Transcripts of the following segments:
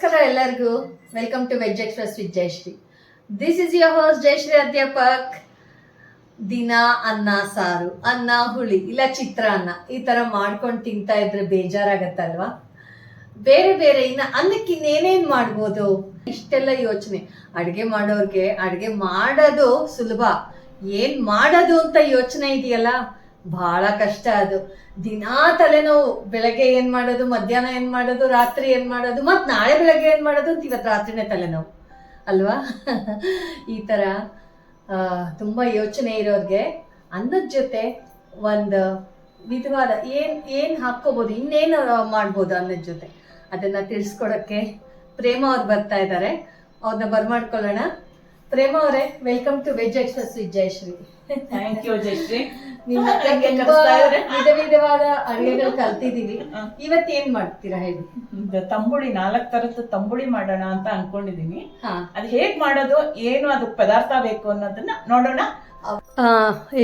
ನಮಸ್ಕಾರ ಎಲ್ಲರಿಗೂ. Welcome to veg express with Jayashree. This is your host Jayashree Adhyapak. ದಿನ ಅನ್ನ ಸಾರು, ಅನ್ನ ಹುಳಿ, ಇಲ್ಲ ಚಿತ್ರಾನ್ನ ಈ ತರ ಮಾಡ್ಕೊಂಡು ತಿಂತಾ ಇದ್ರೆ ಬೇಜಾರಾಗತ್ತಲ್ವಾ? ಬೇರೆ ಬೇರೆ ಇನ್ನ ಅನ್ನಕ್ಕೆ ಇನ್ನೇನೇನ್ ಮಾಡ್ಬೋದು, ಇಷ್ಟೆಲ್ಲ ಯೋಚನೆ. ಅಡ್ಗೆ ಮಾಡೋರ್ಗೆ ಅಡ್ಗೆ ಮಾಡೋದು ಸುಲಭ, ಏನ್ ಮಾಡೋದು ಅಂತ ಯೋಚನೆ ಇದೆಯಲ್ಲ ಬಹಳ ಕಷ್ಟ. ಅದು ದಿನಾ ತಲೆನೋವು. ಬೆಳಗ್ಗೆ ಏನ್ ಮಾಡೋದು, ಮಧ್ಯಾಹ್ನ ಏನ್ ಮಾಡೋದು, ರಾತ್ರಿ ಏನ್ ಮಾಡೋದು, ಮತ್ ನಾಳೆ ಬೆಳಗ್ಗೆ ಏನ್ ಮಾಡೋದು ಅಂತ ಇವತ್ತು ರಾತ್ರಿನೇ ತಲೆನೋವು ಅಲ್ವಾ? ಈ ತರ ತುಂಬಾ ಯೋಚನೆ ಇರೋರ್ಗೆ ಅನ್ನದ ಜೊತೆ ಒಂದು ವಿಧವಾದ ಏನ್ ಹಾಕೋಬಹುದು, ಇನ್ನೇನು ಮಾಡ್ಬೋದು ಅನ್ನದ ಜೊತೆ ಅದನ್ನ ತಿಳಿಸ್ಕೊಡಕ್ಕೆ ಪ್ರೇಮ ಅವ್ರು ಬರ್ತಾ ಇದ್ದಾರೆ. ಅವ್ರನ್ನ ಬರ್ಮಾಡ್ಕೊಳ್ಳೋಣ. ಪ್ರೇಮ ಅವರೇ, welcome to veg express with Jayashree. Thank you Jayashree. ವಿಧ ವಿಧವಾದ ಅಡುಗೆಗಳು ಕಲ್ತಿದೀವಿ. ಇವತ್ತು ಏನ್ ಮಾಡ್ತೀರಾ ಹೇಳಿ? ತಂಬುಳಿ 4 ತರದ್ದು ತಂಬುಳಿ ಮಾಡೋಣ ಅಂತ ಅನ್ಕೊಂಡಿದೀನಿ. ಅದ್ ಹೇಗ್ ಮಾಡೋದು, ಏನು ಅದು ಪದಾರ್ಥ ಬೇಕು ಅನ್ನೋದನ್ನ ನೋಡೋಣ.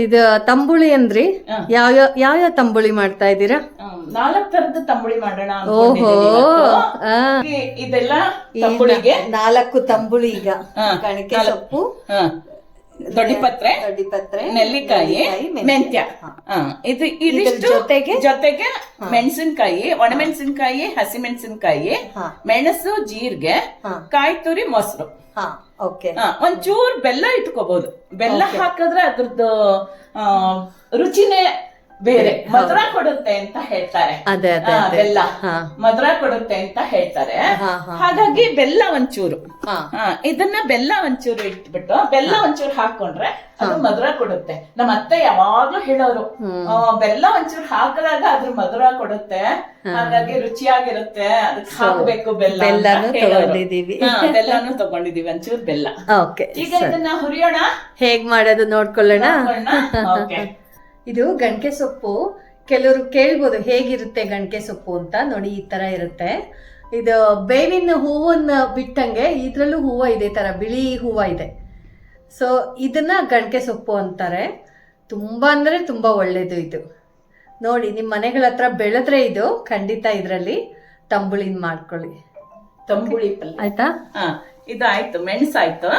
ಇದು ತಂಬುಳಿ ಅಂದ್ರಿ, ಯಾವ ತಂಬುಳಿ ಮಾಡ್ತಾ ಇದ್ದೀರಾ? 4 ತರದ್ದು ತಂಬುಳಿ ಮಾಡೋಣ. ಓಹೋ, ಇದೆಲ್ಲ ತಂಬುಳಿಗೆ 4 ತಂಬುಳಿ. ಈಗ ಕಣಿಕೆ ಸೊಪ್ಪು, ದೊಡ್ಡಿಪತ್ರೆ, ನೆಲ್ಲಿಕಾಯಿ, ಮೆಂತ್ಯ, ಇದಿಷ್ಟು ಜೊತೆಗೆ ಮೆಣಸಿನ್ಕಾಯಿ, ಒಣಮೆಣಸಿನ್ಕಾಯಿ, ಹಸಿಮೆಣಸಿನ್ಕಾಯಿ, ಮೆಣಸು, ಜೀರಿಗೆ, ಕಾಯಿ ತುರಿ, ಮೊಸರು, ಒಂಚೂರ್ ಬೆಲ್ಲ ಇಟ್ಕೋಬಹುದು. ಬೆಲ್ಲ ಹಾಕಿದ್ರೆ ಅದ್ರದ್ದು ರುಚಿನೇ ಬೇರೆ, ಮಧುರ ಕೊಡುತ್ತೆ ಅಂತ ಹೇಳ್ತಾರೆ. ಬೆಲ್ಲ ಮಧುರ ಕೊಡುತ್ತೆ ಅಂತ ಹೇಳ್ತಾರೆ. ಹಾಗಾಗಿ ಬೆಲ್ಲ ಒಂಚೂರು, ಇದನ್ನ ಬೆಲ್ಲ ಒಂಚೂರು ಇಟ್ಬಿಟ್ಟು ಬೆಲ್ಲ ಒಂಚೂರು ಹಾಕೊಂಡ್ರೆ ಅದು ಮಧುರ ಕೊಡುತ್ತೆ. ನಮ್ಮ ಅತ್ತೆ ಯಾವಾಗ್ಲೂ ಹೇಳೋರು, ಬೆಲ್ಲ ಒಂಚೂರು ಹಾಕಿದಾಗ ಅದ್ರ ಮಧುರ ಕೊಡುತ್ತೆ, ಹಾಗಾಗಿ ರುಚಿಯಾಗಿರುತ್ತೆ, ಅದಕ್ಕೆ ಹಾಕ್ಬೇಕು ಬೆಲ್ಲ. ಬೆಲ್ಲನು ತಗೊಂಡಿದೀವಿ, ಒಂಚೂರು ಬೆಲ್ಲ. ಈಗ ಇದನ್ನ ಹುರಿಯೋಣ, ಹೇಗ್ ಮಾಡೋದು ನೋಡ್ಕೊಳ್ಳೋಣ. ಇದು ಗಣಕೆ ಸೊಪ್ಪು. ಕೆಲವರು ಕೇಳ್ಬೋದು ಹೇಗಿರುತ್ತೆ ಗಣಕೆ ಸೊಪ್ಪು ಅಂತ. ನೋಡಿ, ಈ ತರ ಇರುತ್ತೆ. ಇದು ಬೇವಿನ ಹೂವನ್ನ ಬಿಟ್ಟಂಗೆ ಇದ್ರಲ್ಲೂ ಹೂವು ಇದೆ, ತರ ಬಿಳಿ ಹೂವು ಇದೆ. ಸೊ ಇದನ್ನ ಗಣಕೆ ಸೊಪ್ಪು ಅಂತಾರೆ. ತುಂಬಾ ಅಂದ್ರೆ ತುಂಬಾ ಒಳ್ಳೇದು ಇದು. ನೋಡಿ, ನಿಮ್ಮ ಮನೆಗಳ ಹತ್ರ ಬೆಳೆದ್ರೆ ಇದು ಖಂಡಿತ ಇದ್ರಲ್ಲಿ ತಂಬುಳಿನ ಮಾಡ್ಕೊಳ್ಳಿ. ತಂಬುಳಿ ಪಲ್ಯ ಆಯ್ತಾ? ಇದಾಯ್ತು, ಮೆಣಸಾಯ್ತು.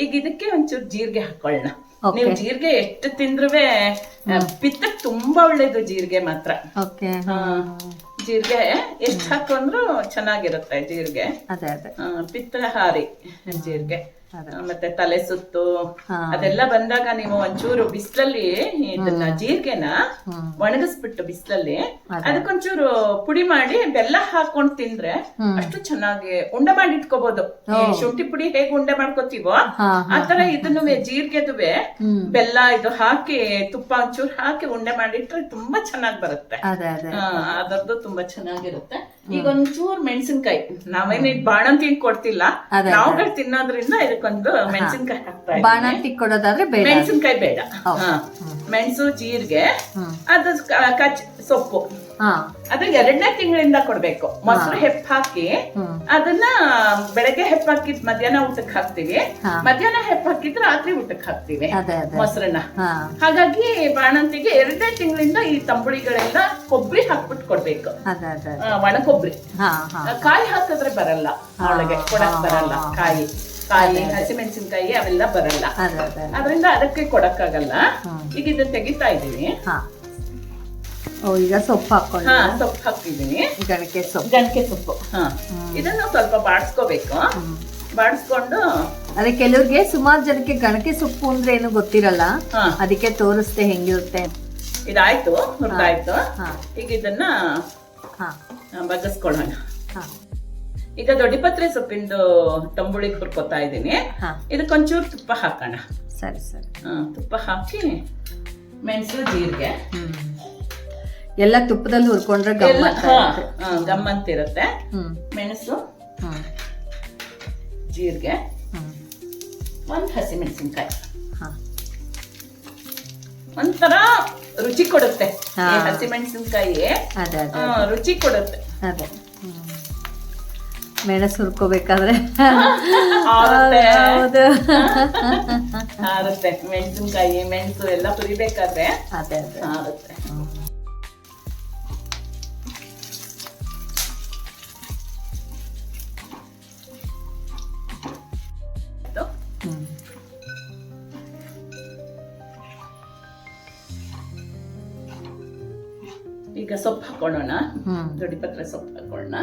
ಈಗ ಇದಕ್ಕೆ ಒಂಚೂರು ಜೀರಿಗೆ ಹಾಕೊಳ್ಳೋಣ. ನೀವು ಜೀರಿಗೆ ಎಷ್ಟು ತಿಂದ್ರುವೆ ಪಿತ್ತಕ್ಕೆ ತುಂಬಾ ಒಳ್ಳೇದು ಜೀರಿಗೆ ಮಾತ್ರ. ಜೀರಿಗೆ ಎಷ್ಟು ಹಾಕೊಂಡ್ರು ಚೆನ್ನಾಗಿರುತ್ತೆ ಜೀರಿಗೆ. ಪಿತ್ತಹಾರಿ ಜೀರಿಗೆ. ಮತ್ತೆ ತಲೆ ಸುತ್ತು ಅದೆಲ್ಲ ಬಂದಾಗ ನೀವು ಒಂಚೂರು ಬಿಸಿಲಲ್ಲಿ ಇದನ್ನ ಜೀರಿಗೆನ ಒಣಗಿಸ್ಬಿಟ್ಟು ಬಿಸಿಲಲ್ಲಿ ಅದಕ್ಕೊಂಚೂರು ಪುಡಿ ಮಾಡಿ ಬೆಲ್ಲ ಹಾಕೊಂಡ್ ತಿಂದ್ರೆ ಅಷ್ಟು ಚೆನ್ನಾಗಿ ಉಂಡೆ ಮಾಡಿ ಇಟ್ಕೋಬಹುದು. ಶುಂಠಿ ಪುಡಿ ಹೇಗೆ ಉಂಡೆ ಮಾಡ್ಕೋತೀವೋ ಆತರ ಇದನ್ನು ಜೀರಿಗೆದುವೆ ಬೆಲ್ಲ ಇದು ಹಾಕಿ ತುಪ್ಪ ಒಂಚೂರು ಹಾಕಿ ಉಂಡೆ ಮಾಡಿಟ್ರೆ ತುಂಬಾ ಚೆನ್ನಾಗಿ ಬರುತ್ತೆ. ಅದರದ್ದು ತುಂಬಾ ಚೆನ್ನಾಗಿರುತ್ತೆ. ಈಗ ಒಂಚೂರು ಮೆಣಸಿನ್ಕಾಯಿ, ನಾವೇನು ಬಾಣಂತಿ ಕೊಡ್ತಿಲ್ಲ, ನಾವುಗಳು ತಿನ್ನೋದ್ರಿಂದ ಇದಕ್ಕೊಂದು ಮೆಣಸಿನ್ಕಾಯಿ ಹಾಕ್ತಾ ಇದ್ದೀವಿ. ಬಾಣಂತಿ ಕೊಡೋದಾದ್ರೆ ಮೆಣಸಿನ್ಕಾಯಿ ಬೇಡ. ಮೆಣಸು, ಜೀರಿಗೆ, ಅದು ಸೊಪ್ಪು, ಅದು 2ನೇ ತಿಂಗಳಿಂದ ಕೊಡ್ಬೇಕು. ಮೊಸರು ಹೆಪ್ಪ ಹಾಕಿ ಅದನ್ನ ಬೆಳಗ್ಗೆ ಹೆಪ್ಪ ಹಾಕಿದ್ ಮಧ್ಯಾಹ್ನ ಊಟಕ್ಕೆ ಹಾಕ್ತಿವಿ, ಮಧ್ಯಾಹ್ನ ಹೆಪ್ಪ ಹಾಕಿದ್ ರಾತ್ರಿ ಊಟಕ್ಕೆ ಹಾಕ್ತಿವಿ ಮೊಸರನ್ನ. ಹಾಗಾಗಿ ಬಾಣಂತಿಗೆ 2ನೇ ತಿಂಗಳಿಂದ ಈ ತಂಬುಳಿಗಳೆಲ್ಲ ಕೊಬ್ಬರಿ ಹಾಕ್ಬಿಟ್ಟು ಕೊಡ್ಬೇಕು. ಒಣ ಕೊಬ್ಬರಿ, ಕಾಯಿ ಹಾಕಿದ್ರೆ ಬರಲ್ಲ, ಒಳಗೆ ಕೊಡಕ್ ಬರಲ್ಲ. ಕಾಯಿ ಹಸಿಮೆಣಸಿನ್ಕಾಯಿ ಅವೆಲ್ಲ ಬರಲ್ಲ, ಅದರಿಂದ ಅದಕ್ಕೆ ಕೊಡಕ್ಕಾಗಲ್ಲ. ಈಗ ಇದನ್ನ ತೆಗಿತಾ ಇದೀವಿ. ಈಗ ಸೊಪ್ಪು ಹಾಕೊಂಡು ಸೊಪ್ಪು ಹಾಕಿದೀನಿ, ಗಣಕೆ ಸೊಪ್ಪು. ಇದನ್ನು ಸ್ವಲ್ಪ ಬಾಡಿಸ್ಕೋಬೇಕು. ಬಾಡಿಸ್ಕೊಂಡು ಅದೇ ಕೆಲವ್ರಿಗೆ ಸುಮಾರು ಜನಕ್ಕೆ ಗಣಕೆ ಸೊಪ್ಪು ಅಂದ್ರೆ ಏನು ಗೊತ್ತಿರಲ್ಲ, ಅದಕ್ಕೆ ತೋರಿಸ್ತೆ ಹೆಂಗಿರುತ್ತೆ. ಇದಾಯ್ತು, ಹುರಿದಾಯ್ತು. ಈಗ ಇದನ್ನ ಬಗ್ಗಿಸ್ಕೊಳ್ಳೋಣ. ಈಗ ದೊಡ್ಡಿಪತ್ರೆ ಸೊಪ್ಪಿಂದು ತಂಬುಳಿ ಹುರ್ಕೋತಾ ಇದ್ದೀನಿ. ಇದಕ್ಕೊಂಚೂರು ತುಪ್ಪ ಹಾಕೋಣ. ಸರಿ. ತುಪ್ಪ ಹಾಕಿ ಮೆಣಸು, ಜೀರಿಗೆ ಎಲ್ಲ ತುಪ್ಪದಲ್ಲಿ ಹುರ್ಕೊಂಡ್ರೆ ಗಮ್ಮಂತಿರುತ್ತೆ. ಮೆಣಸು, ಜೀರಿಗೆ, ಒಂದು ಹಸಿಮೆಣಸಿನ್ಕಾಯಿ, ಒಂಥರ ರುಚಿ ಕೊಡುತ್ತೆ. ಹಸಿಮೆಣಸಿನ್ಕಾಯಿ ರುಚಿ ಕೊಡುತ್ತೆ. ಮೆಣಸು ಹುರ್ಕೋಬೇಕಾದ್ರೆ ಆರುತ್ತೆ. ಮೆಣಸಿನ್ಕಾಯಿ, ಮೆಣಸು ಎಲ್ಲ ಹುರಿಬೇಕಾದ್ರೆ ಆಗುತ್ತೆ. ಈಗ ಸೊಪ್ಪು ಹಾಕೊಳ್ಳೋಣ. ದೊಡ್ಡಪತ್ರೆ ಸೊಪ್ಪು ಹಾಕೊಳ್ಳೋಣ.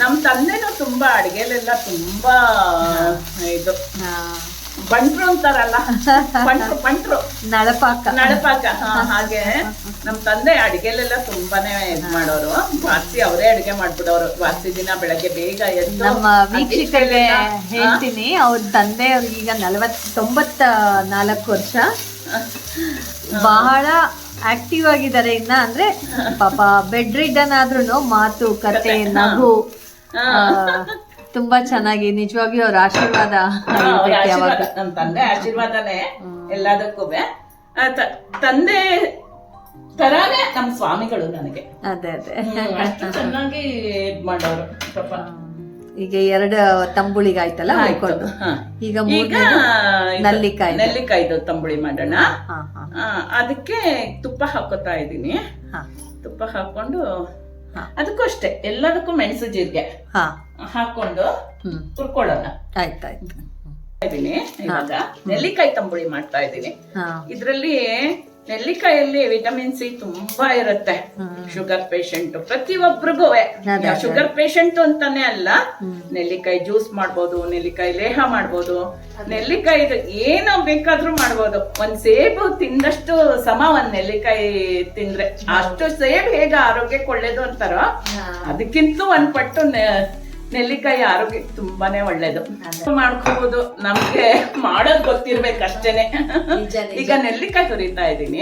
ನಮ್ ತಂದೆನೂ ತುಂಬಾ ಅಡಿಗೆಲೆಲ್ಲ ತುಂಬಾ ಇದು ಬಂಟ್ರು ಅಂತಾರಲ್ಲ, ಬಂಟ್ರು ನಳಪಾಕ ಹಾಗೆ ನಮ್ ತಂದೆ ಅಡಿಗೆಲೆಲ್ಲ ತುಂಬಾನೇ ಇದ್ ಮಾಡೋರು. ವಾಸಿ ಅವರೇ ಅಡಿಗೆ ಮಾಡ್ಬಿಡೋರು. ವಾಸಿ ದಿನ ಬೆಳಗ್ಗೆ ಬೇಗ ಎದ್ದು. ನಮ್ಮ ವೀಕ್ಷಕರಿಗೆ ಹೇಳ್ತೀನಿ, ಅವ್ರ ತಂದೆ ಅವ್ರಿಗೆ ಈಗ 94 ವರ್ಷ, ಬಹಳ ಆಕ್ಟಿವ್ ಆಗಿದ್ದಾರೆ. ಇನ್ನ ಅಂದ್ರೆ ಪಾಪ ಬೆಡ್ ರಿಡನ್ ಆದ್ರೂ ಮಾತು ಕತೆ ನಗು ತುಂಬಾ ಚೆನ್ನಾಗಿ, ನಿಜವಾಗಿಯೂ ಅವ್ರ ಆಶೀರ್ವಾದ ನಮ್ ತಂದೆ ಆಶೀರ್ವಾದನೇ ಎಲ್ಲದಕ್ಕೂ. ತಂದೆ ತರಾನೇ ನಮ್ ಸ್ವಾಮಿಗಳು ನನಗೆ. ಅದೇ ಅಷ್ಟು ಚೆನ್ನಾಗಿ ಇದ್ ಮಾಡೋರು ಪಾಪ. ಈಗ 2 ತಂಬುಳಿಗಾಯ್ತಲ್ಲ ಹಾಕೊಂಡು, ಈಗ ನೆಲ್ಲಿಕಾಯ್ದು ತಂಬುಳಿ ಮಾಡೋಣ. ಅದಕ್ಕೆ ತುಪ್ಪ ಹಾಕೋತಾ ಇದೀನಿ. ತುಪ್ಪ ಹಾಕೊಂಡು ಅದಕ್ಕೂ ಅಷ್ಟೇ ಎಲ್ಲದಕ್ಕೂ ಮೆಣಸು ಜೀರಿಗೆ ಹಾಕೊಂಡು ಹುರ್ಕೊಳ್ಳೋಣ. ಆಯ್ತಾಯ್ತು. ಇದೀನಿ ಇವಾಗ ನೆಲ್ಲಿಕಾಯಿ ತಂಬುಳಿ ಮಾಡ್ತಾ ಇದ್ದೀನಿ. ಇದ್ರಲ್ಲಿ ನೆಲ್ಲಿಕಾಯಲ್ಲಿ ವಿಟಮಿನ್ ಸಿ ತುಂಬಾ ಇರುತ್ತೆ. ಶುಗರ್ ಪೇಷಂಟ್ ಪ್ರತಿಯೊಬ್ಬರಿಗೂ, ಶುಗರ್ ಪೇಷಂಟ್ ಅಂತಾನೆ ಅಲ್ಲ, ನೆಲ್ಲಿಕಾಯಿ ಜ್ಯೂಸ್ ಮಾಡ್ಬೋದು, ನೆಲ್ಲಿಕಾಯಿ ಲೇಹ ಮಾಡ್ಬೋದು, ನೆಲ್ಲಿಕಾಯಿ ಏನೋ ಬೇಕಾದ್ರೂ ಮಾಡ್ಬೋದು. ಒಂದ್ ಸೇಬು ತಿಂದಷ್ಟು ಸಮ ಒಂದ್ ನೆಲ್ಲಿಕಾಯಿ ತಿಂದ್ರೆ. ಅಷ್ಟು ಸೇಬು ಹೇಗ ಆರೋಗ್ಯಕ್ಕೆ ಒಳ್ಳೇದು ಅಂತಾರೋ, ಅದಕ್ಕಿಂತಲೂ ಒಂದ್ ಪಟ್ಟು ನೆಲ್ಲಿಕಾಯಿ ಆರೋಗ್ಯಕ್ಕೆ ತುಂಬಾನೇ ಒಳ್ಳೇದು. ಮಾಡ್ಕೋಬಹುದು, ನಮ್ಗೆ ಮಾಡೋದ್ ಗೊತ್ತಿರ್ಬೇಕಷ್ಟೇನೆ. ಈಗ ನೆಲ್ಲಿಕಾಯಿ ಹುರಿತಾ ಇದ್ದೀನಿ.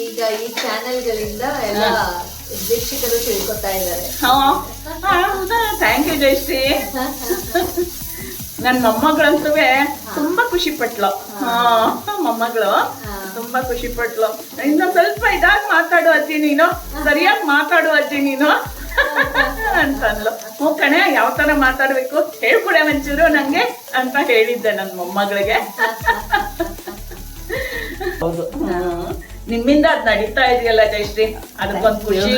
ಈಗ ಈ ಚಾನೆಲ್ಗಳಿಂದ ಎಲ್ಲ ವೀಕ್ಷಕರು ತಿಳ್ಕೊತಾ ಇದ್ದಾರೆ. Thank you Jayashree. ನನ್ ಮೊಮ್ಮಗಳಂತೂ ತುಂಬಾ ಖುಷಿ ಪಟ್ಲು. ಮೊಮ್ಮಗಳು ತುಂಬಾ ಖುಷಿ ಪಟ್ಲು. ಇನ್ನೊಂದ್ ಸ್ವಲ್ಪ ಇದಾಗಿ ಮಾತಾಡು ಅಜ್ಜಿ ನೀನು, ಸರಿಯಾಗಿ ಮಾತಾಡು ಅಜ್ಜಿ ನೀನು ಅಂತಂದ್ಲು. ಕಣೆ ಯಾವ ತರ ಮಾತಾಡ್ಬೇಕು ಹೇಳ್ಕೊಡೆ ಒಂಚೂರು ನಂಗೆ ಅಂತ ಹೇಳಿದ್ದೆ ನನ್ ಮೊಮ್ಮಗಳಿಗೆ. ಹೌದು, ನಿಮ್ಮಿಂದ ಅದ್ ನಡೀತಾ ಇದೆಯಲ್ಲ ಜಯಶ್ರೀ, ಅದಕ್ಕೊಂದ್ ಖುಷಿ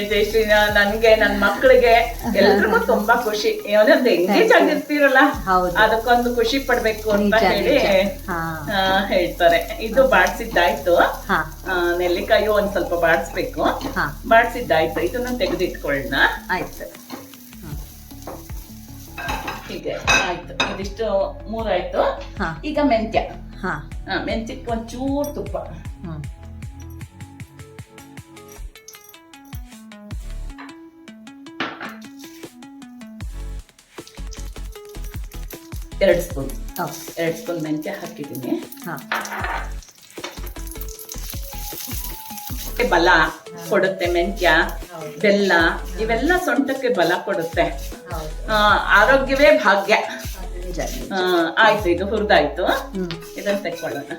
ಜಯಶ್ರೀ. ನನ್ಗೆ ನನ್ ಮಕ್ಳಿಗೆ ಎಲ್ರಿಗೂ ತುಂಬಾ ಖುಷಿ. ಏನಂದ್ರೆ ಎಂಗೇಜ್ ಆಗಿರ್ತೀರಲ್ಲ, ಅದಕ್ಕೊಂದು ಖುಷಿ ಪಡ್ಬೇಕು ಅಂತ ಹೇಳಿ ಹೇಳ್ತಾರೆ. ಇದು ಬಾಡ್ಸಿದ್ದಾಯ್ತು. ನೆಲ್ಲಿಕಾಯಿ ಒಂದ್ ಸ್ವಲ್ಪ ಬಾಡ್ಸ್ಬೇಕು. ಬಾಡ್ಸಿದ್ದಾಯ್ತು, ಇದನ್ನ ತೆಗೆದಿಟ್ಕೊಳ್ಳೋಣ. ಆಯ್ತು, ಹೀಗೆ ಆಯ್ತು. ಇದಿಷ್ಟು 3 ಆಯ್ತು. ಈಗ ಮೆಂತ್ಯ. ಮೆಂತ್ಯಕ್ಕೆ ಒಂಚೂರು ತುಪ್ಪ. ಎರಡು ಸ್ಪೂನ್ ಮೆಂತ್ಯ ಹಾಕಿದ್ದೀನಿ. ಬಲ ಕೊಡುತ್ತೆ ಮೆಂತ್ಯ, ಬೆಲ್ಲ ಇವೆಲ್ಲ ಸೊಂಟಕ್ಕೆ ಬಲ ಕೊಡುತ್ತೆ. ಆರೋಗ್ಯವೇ ಭಾಗ್ಯ. ಆಯ್ತು, ಇದು ಹುರಿದಾಯ್ತು. ಇದನ್ನ ತೆಕ್ಕೊಳ್ಳೋಣ.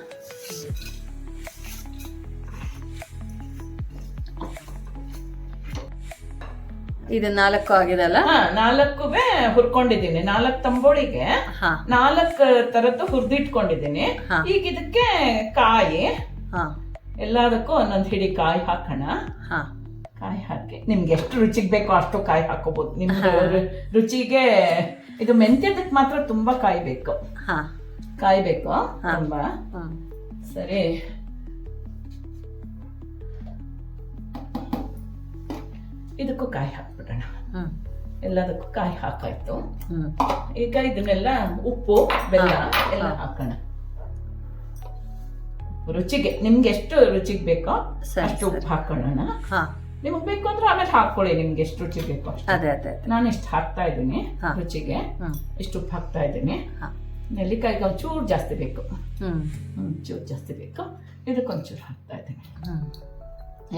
ಇದು 4 ಆಗಿದಲ್ಲ? 4 ಹುರ್ಕೊಂಡಿದ್ದೀನಿ. 4 ತಂಬೋಳಿಗೆ 4 ತರದ್ದು ಹುರಿದಿಟ್ಕೊಂಡಿದ್ದೀನಿ. ಈಗ ಇದಕ್ಕೆ ಕಾಯಿ, ಎಲ್ಲದಕ್ಕೂ ಒಂದೊಂದು ಹಿಡಿ ಕಾಯಿ ಹಾಕೋಣ. ಕಾಯಿ ಹಾಕಿ ನಿಮ್ಗೆ ಎಷ್ಟು ರುಚಿಗೆ ಬೇಕೋ ಅಷ್ಟು ಕಾಯಿ ಹಾಕೋಬಹುದು. ನಿಮ್ಗೆ ರುಚಿಗೆ ಇದು ಮೆಂತ್ಯದಕ್ಕೆ ಮಾತ್ರ ತುಂಬಾ ಕಾಯ್ಬೇಕು ತುಂಬಾ. ಸರಿ, ಇದಕ್ಕೂ ಕಾಯಿ ಹಾಕ್ಬಿಡೋಣ. ಎಲ್ಲದಕ್ಕೂ ಕಾಯಿ ಹಾಕಾಯ್ತು. ಈಗ ಇದನ್ನೆಲ್ಲ ಉಪ್ಪು ಬೆಲ್ಲ ಎಲ್ಲ ಹಾಕೋಣ. ರುಚಿಗೆ ನಿಮ್ಗೆ ಎಷ್ಟು ರುಚಿಗೆ ಬೇಕೋ ಅಷ್ಟು ಉಪ್ಪು ಹಾಕೊಳ್ಳೋಣ. ನಿಮಗ್ ಬೇಕು ಅಂದ್ರೆ ಆಮೇಲೆ ಹಾಕೊಳ್ಳಿ, ನಿಮ್ಗೆ ಎಷ್ಟು ರುಚಿ ಬೇಕೋ ಅಷ್ಟು. ನಾನು ಇಷ್ಟು ಹಾಕ್ತಾ ಇದ್ದೀನಿ ರುಚಿಗೆ. ಇಷ್ಟು ಉಪ್ಪು ಹಾಕ್ತಾ ಇದ್ದೀನಿ. ನೆಲ್ಲಿಕಾಯಿಗೆ ಒಂಚೂರು ಜಾಸ್ತಿ ಬೇಕು, ಒಂಚೂರು ಜಾಸ್ತಿ ಬೇಕು. ಇದಕ್ಕೊಂಚೂರು ಹಾಕ್ತಾ ಇದ್ದೀನಿ.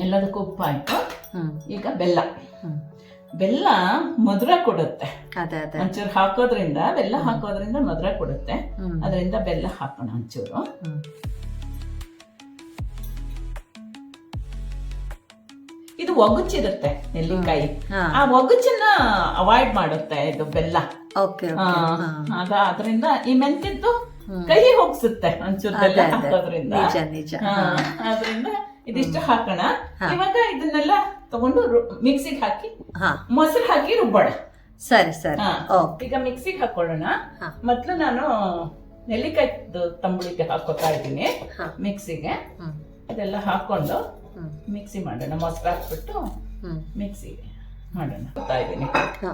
ಎಲ್ಲದಕ್ಕೂ ಉಪ್ಪು ಆಯ್ತು. ಈಗ ಬೆಲ್ಲ. ಬೆಲ್ಲ ಮಧುರ ಕೊಡುತ್ತೆ. ಒಂಚೂರು ಹಾಕೋದ್ರಿಂದ, ಬೆಲ್ಲ ಹಾಕೋದ್ರಿಂದ ಮಧುರ ಕೊಡುತ್ತೆ. ಅದರಿಂದ ಬೆಲ್ಲ ಹಾಕೋಣ ಒಂಚೂರು. ಇದು ಒಗುಚಿರುತ್ತೆ ನೆಲ್ಲಿಕಾಯಿ. ಆ ಒಗುಚನ್ನ ಅವಾಯ್ಡ್ ಮಾಡುತ್ತೆ ಇದು ಬೆಲ್ಲ. ಅದರಿಂದ ಈ ಮೆಂತ್ಯದ್ದು ಕೈ ಹೋಗ್ಸುತ್ತೆ ಒಂಚೂರು ಬೆಲ್ಲ ಅದೇ, ಅದೇ. ಹಾಕೋದ್ರಿಂದ. ನಿಜ ನಿಜ. ಆದ್ರಿಂದ ಇದಿಷ್ಟು ಹಾಕೋಣ. ಇವಾಗ ಇದನ್ನೆಲ್ಲ ತಗೊಂಡು ಮಿಕ್ಸಿಗೆ ಹಾಕಿ ಹಾ ಮೊಸರು ಹಾಕಿ ರುಬ್ಬೋಣ. ಸರಿ ಸರಿ. ಹಾ. ಓಕೆ. ಈಗ ಮಿಕ್ಸಿಗೆ ಹಾಕೊಳ್ಳೋಣ. ಹಾ. ಮೊದ್ಲು ನಾನು ನೆಲ್ಲಿಕಾಯಿ ತಂಬುಳಿಗೆ ಹಾಕೋತಾ ಇದ್ದೀನಿ ಹಾ. ಮಿಕ್ಸಿಗೆ. ಹ್ಮ್ ಇದೆಲ್ಲ ಹಾಕೊಂಡು ಹ್ಮ್ ಮಿಕ್ಸಿ ಮಾಡೋಣ. ಮೊಸರು ಹಾಕ್ಬಿಟ್ಟು ಹ್ಮ್ ಮಿಕ್ಸಿಗೆ ಮಾಡೋಣ ಹಾಕ್ತಾ ಇದ್ದೀನಿ. ಹಾ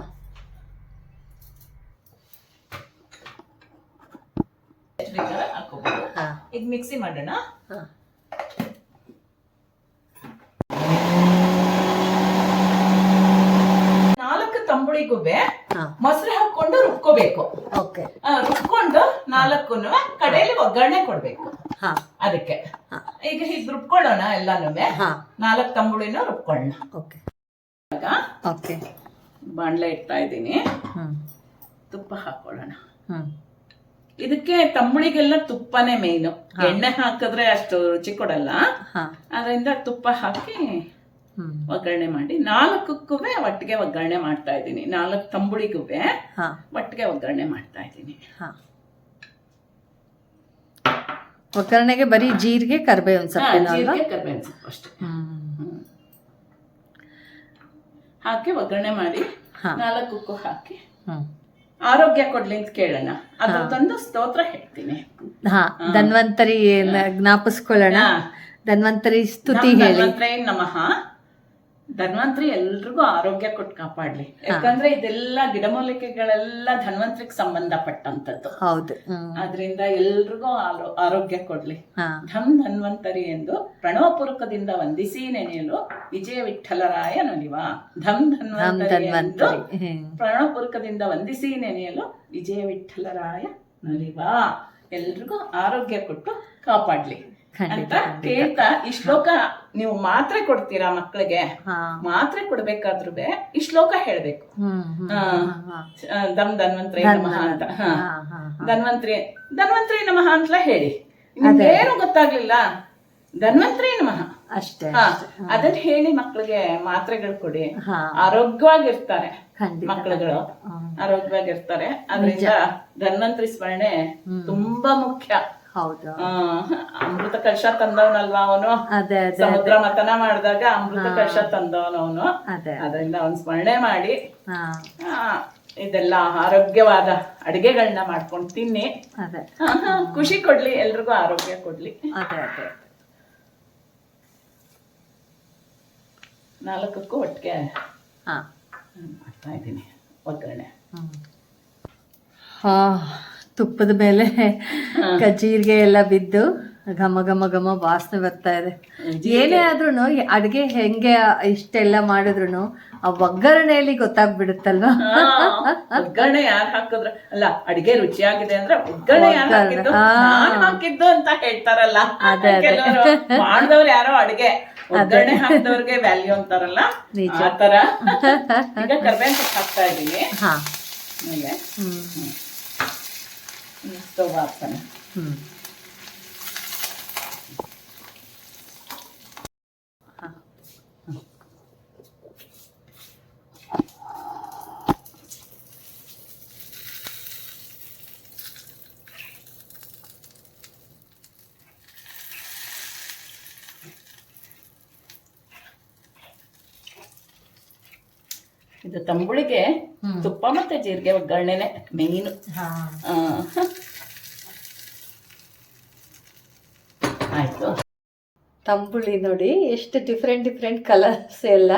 ಹಾಕೋಬಹುದು. ಹಾ ಈಗ ಮಿಕ್ಸಿ ಮಾಡೋಣ. ಹಾ 4 ತಂಬುಳಿಗೂ ಹಾ ಮೊಸರು ಹಾಕೊಂಡು ರುಬ್ಕೋಬೇಕು. ಓಕೆ. ರುಬ್ಕೊಂಡು 4 ಕಡೆಯಲ್ಲಿ ಒಗ್ಗರಣೆ ಕೊಡ್ಬೇಕು. ಹಾ ಅದಕ್ಕೆ ಹಾ. ಈಗ ಹೀಗೆ ರುಬ್ಕೊಳ್ಳೋಣ ಎಲ್ಲಾನು. ಹಾ 4 ತಂಬುಳಿನ ರುಬ್ಕೊಳ್ಳೋಣ. ಓಕೆ ಈಗ ಓಕೆ. ಬಾಣಲೆ ಇಡ್ತಾ ಇದ್ದೀನಿ. ಹ್ಮ್ ತುಪ್ಪ ಹಾಕೊಳ್ಳೋಣ. ಹ್ಮ್ ಇದಕ್ಕೆ ತಂಬುಳಿಗೆಲ್ಲ ತುಪ್ಪನೇ ಮೇಯ್ನು. ಎಣ್ಣೆ ಹಾಕಿದ್ರೆ ಅಷ್ಟು ರುಚಿ ಕೊಡಲ್ಲ. ಹಾ ಅದರಿಂದ ತುಪ್ಪ ಹಾಕಿ ಹ್ಮ್ ಒಗ್ಗರಣೆ ಮಾಡಿ 4ಕ್ಕೂ ಒಟ್ಟಿಗೆ ಒಗ್ಗರಣೆ ಮಾಡ್ತಾ ಇದ್ದೀನಿ. 4 ತಂಬುಳಿಗೂ ಹಾ ಒಟ್ಟಿಗೆ ಒಗ್ಗರಣೆ ಮಾಡ್ತಾ ಇದ್ದೀನಿ. ಹಾ ಒಗ್ಗರಣೆಗೆ ಬರೀ ಜೀರಿಗೆ ಕರಿಬೇವಿನ ಸೊಪ್ಪೇನು ಅಲ್ವಾ? ಜೀರಿಗೆ ಕರಿಬೇವಿನ ಸೊಪ್ಪು ಅಷ್ಟೇ ಹ್ಮ್ ಹಾಕಿ ಒಗ್ಗರಣೆ ಮಾಡಿ ಹಾ 4ಕ್ಕೂ ಹಾಕಿ ಹ್ಮ್ ಆರೋಗ್ಯ ಕೊಡ್ಲಿ ಅಂತ ಕೇಳೋಣ. ಅದ್ರದ್ದೊಂದು ಸ್ತೋತ್ರ ಹೇಳ್ತೀನಿ. ಹಾ ಧನ್ವಂತರಿ ಜ್ಞಾಪಿಸ್ಕೊಳ್ಳೋಣ. ಹಾ. ಧನ್ವಂತರಿ ಸ್ತುತಿ ಹೇಳಿ. ಧನ್ವಂತರೇ ನಮಃ. ಧನ್ವಂತರಿ ಎಲ್ರಿಗೂ ಆರೋಗ್ಯ ಕೊಟ್ಟು ಕಾಪಾಡ್ಲಿ. ಯಾಕಂದ್ರೆ ಇದೆಲ್ಲ ಗಿಡಮೂಲಿಕೆಗಳೆಲ್ಲ ಧನ್ವಂತರಿಗೆ ಸಂಬಂಧಪಟ್ಟಂತದ್ದು. ಹೌದು. ಆದ್ರಿಂದ ಎಲ್ರಿಗೂ ಆರೋಗ್ಯ ಕೊಡ್ಲಿ. ಹಾ ಧಮ್ ಧನ್ವಂತರಿ ಎಂದು ಪ್ರಣವಪೂರ್ವಕದಿಂದ ವಂದಿಸಿ ನೆನೆಯಲು ವಿಜಯ ವಿಠಲರಾಯ ನಲಿವ. ಧಮ್ ಧನ್ವಂತರಿ ಎಂದು ಪ್ರಣವಪೂರ್ವಕದಿಂದ ವಂದಿಸಿ ನೆನೆಯಲು ವಿಜಯ ವಿಠಲರಾಯ ನಲಿವ. ಎಲ್ರಿಗೂ ಆರೋಗ್ಯ ಕೊಟ್ಟು ಕಾಪಾಡ್ಲಿ ಅಂತ ಕೇಳ್ತಾ ಈ ಶ್ಲೋಕ ನೀವು ಮಾತ್ರೆ ಕೊಡ್ತೀರಾ ಮಕ್ಕಳಿಗೆ, ಮಾತ್ರೆ ಕೊಡ್ಬೇಕಾದ್ರೂ ಈ ಶ್ಲೋಕ ಹೇಳ್ಬೇಕು. ದಮ್ ಧನ್ವಂತರಿ ನಮಃ ಅಂತ. ಧನ್ವಂತರಿ ನಮಃ ಅಂತ ಹೇಳಿ. ನಿಮ್ಗೇನು ಗೊತ್ತಾಗ್ಲಿಲ್ಲ, ಧನ್ವಂತರಿ ನಮಃ ಅಷ್ಟೇ. ಅದನ್ನ ಹೇಳಿ ಮಕ್ಕಳಿಗೆ ಮಾತ್ರೆಗಳು ಕೊಡಿ. ಆರೋಗ್ಯವಾಗಿರ್ತಾರೆ ಮಕ್ಕಳುಗಳು, ಆರೋಗ್ಯವಾಗಿರ್ತಾರೆ. ಅದರಿಂದ ಧನ್ವಂತರಿ ಸ್ಮರಣೆ ತುಂಬಾ ಮುಖ್ಯ. ಹೌದು. ಅಮೃತ ಕಲಶ ತಂದವನಲ್ವಾ ಅವನು. ಸಮುದ್ರ ಮತನ ಮಾಡಿದಾಗ ಅಮೃತ ಕಲಶ ತಂದವನವನು. ಅದರಿಂದ ಅವನ್ ಸ್ಮರಣೆ ಮಾಡಿ ಇದೆಲ್ಲ ಆರೋಗ್ಯವಾದ ಅಡಿಗೆಗಳನ್ನ ಮಾಡ್ಕೊಂಡು ತಿನ್ನಿ. ಖುಷಿ ಕೊಡ್ಲಿ, ಎಲ್ರಿಗೂ ಆರೋಗ್ಯ ಕೊಡ್ಲಿ. 4ಕ್ಕೂ ಒಟ್ಟಿಗೆ ಮಾಡ್ತಾ ಇದ್ದೀನಿ ಒಗ್ಗರಣೆ. ತುಪ್ಪದ ಮೇಲೆ ಜೀರಿಗೆ ಎಲ್ಲ ಬಿದ್ದು ಘಮ ಘಮ ಘಮ ವಾಸನೆ ಬರ್ತಾ ಇದೆ. ಏನೇ ಆದ್ರೂ ಅಡ್ಗೆ ಹೆಂಗೆ ಇಷ್ಟೆಲ್ಲ ಮಾಡಿದ್ರು ಆ ಒಗ್ಗರಣೆಯಲ್ಲಿ ಗೊತ್ತಾಗ್ಬಿಡುತ್ತಲ್ವಾ. ಒಗ್ಗರಣೆ ಯಾರು ಹಾಕಿದ್ರು ಅಲ್ಲ ಅಡಿಗೆ ರುಚಿಯಾಗಿದೆ ಅಂದ್ರೆ ಒಗ್ಗರಣೆ ಯಾರು ಹಾಕಿದ್ದು, ನಾನ್ ಹಾಕಿದ್ದು ಅಂತ ಹೇಳ್ತಾರಲ್ಲ. ಕೆಲವರು ಮಾಡಿದವ್ರು ಯಾರೋ ಅಡಿಗೆ ಒಗ್ಗರಣೆ ಹಾಕಿದವ್ರಿಗೆ ವ್ಯಾಲ್ಯೂ ಅಂತಾರಲ್ಲ, ಆತರ. ಈಗ ಕರ್ಬೇವಿನ ಸೊಪ್ಪು ಹಾಕ್ತಾ ಇದ್ದೀನಿ. ಆಮೇಲೆ ಸ್ಟವ್ ಹಾಕ್ತಾನೆ. ಇದು ತಂಬುಳಿಗೆ ತುಪ್ಪ ಮತ್ತೆ ಜೀರಿಗೆ ಒಗ್ಗರಣೆನೆ ಮೇನ್. ಆಯ್ತು. ತಂಬುಳಿ ನೋಡಿ ಎಷ್ಟು ಡಿಫ್ರೆಂಟ್ ಕಲರ್ಸ್ ಎಲ್ಲ.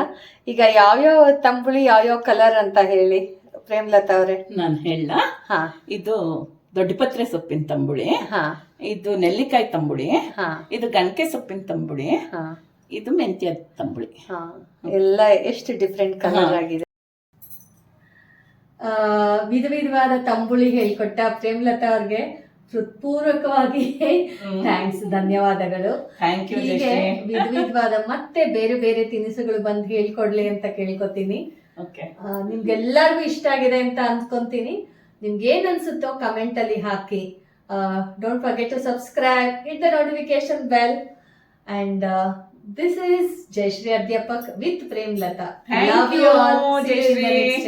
ಈಗ ಯಾವ್ಯಾವ ತಂಬುಳಿ ಯಾವ್ಯಾವ ಕಲರ್ ಅಂತ ಹೇಳಿ ಪ್ರೇಮಲತಾ ಅವರೇ. ನಾನು ಹೇಳ, ಇದು ದೊಡ್ಡಪತ್ರೆ ಸೊಪ್ಪಿನ ತಂಬುಳಿ, ಇದು ನೆಲ್ಲಿಕಾಯಿ ತಂಬುಳಿ, ಇದು ಗಣಕೆ ಸೊಪ್ಪಿನ ತಂಬುಳಿ, ಇದು ಮೆಂತ್ಯ ತಂಬುಳಿ. ಎಲ್ಲ ಎಷ್ಟು ಡಿಫ್ರೆಂಟ್ ಕಲರ್ ಆಗಿದೆ. ವಿಧವಾದ ತಂಬುಳಿ ಹೇಳ್ಕೊಟ್ಟ ಪ್ರೇಮಲತಾ ಅವ್ರಿಗೆ ಹೃತ್ಪೂರ್ವಕವಾಗಿ ಥ್ಯಾಂಕ್ಸ್, ಧನ್ಯವಾದಗಳು. ಹೀಗೆ ವಿಧವಾದ ಮತ್ತೆ ಬೇರೆ ಬೇರೆ ತಿನಿಸುಗಳು ಬಂದು ಹೇಳ್ಕೊಡ್ಲಿ ಅಂತ ಕೇಳ್ಕೊತೀನಿ. ನಿಮ್ಗೆಲ್ಲರಿಗೂ ಇಷ್ಟ ಆಗಿದೆ ಅಂತ ಅನ್ಕೊಂತೀನಿ. ನಿಮ್ಗೆ ಏನ್ ಅನ್ಸುತ್ತೋ ಕಮೆಂಟ್ ಅಲ್ಲಿ ಹಾಕಿ. Don't forget to subscribe, hit the notification bell. And this is Jayashree Adhyapak with Premlata. Love you all. See you in the next